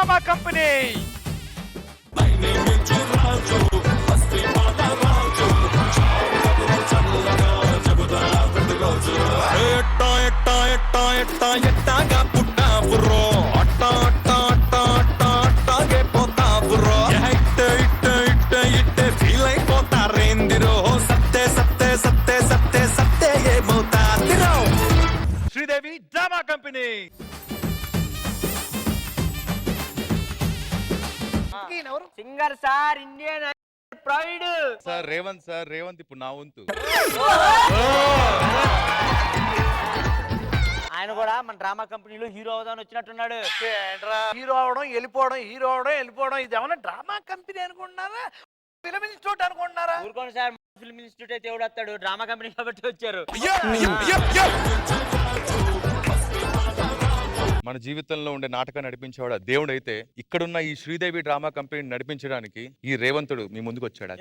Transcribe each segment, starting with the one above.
Drama company. Sridevi drama company. Singer sir, Indian pride sir Revanth, sir Revanth ఇప్పుడు నా వంతు. ఆయన కూడా మన డ్రామా కంపెనీలో హీరో అవుదాని వచ్చినట్టున్నాడు. హీరో అవడం వెళ్ళిపోవడం, హీరో అవడం వెళ్ళిపోవడం, ఇది ఏమన్నా డ్రామా కంపెనీ అనుకుంటున్నారా, ఫిల్మ్ ఇన్స్టిట్యూట్ అనుకుంటున్నారా? ఊరుకోండి సార్, ఫిల్మ్ ఇన్స్టిట్యూట్ అయితే ఎవడు వస్తాడు, డ్రామా కంపెనీ కాబట్టి వచ్చారు. మన జీవితంలో ఉండే నాటకాన్ని నడిపించేవాడు దేవుడు అయితే, ఇక్కడున్న ఈ శ్రీదేవి డ్రామా కంపెనీ నడిపించడానికి ఈ రేవంతుడు మీ ముందుకు వచ్చాడు.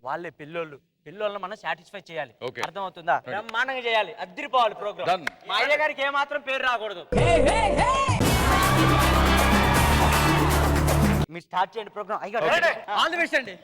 వాళ్ళే పిల్లోళ్ళని మనం సాటిస్ఫై చేయాలి. Okay. అర్థమవుతుందా? బ్రహ్మాండంగా చేయాలి, అద్దరిపోవాలి ప్రోగ్రామ్. Done. మా అయ్య గారికి ఏమాత్రం పేరు రాకూడదు. మీరు స్టార్ట్ చేయండి ప్రోగ్రామ్. అయ్యో ఆల్ ది బెస్ట్ అండి.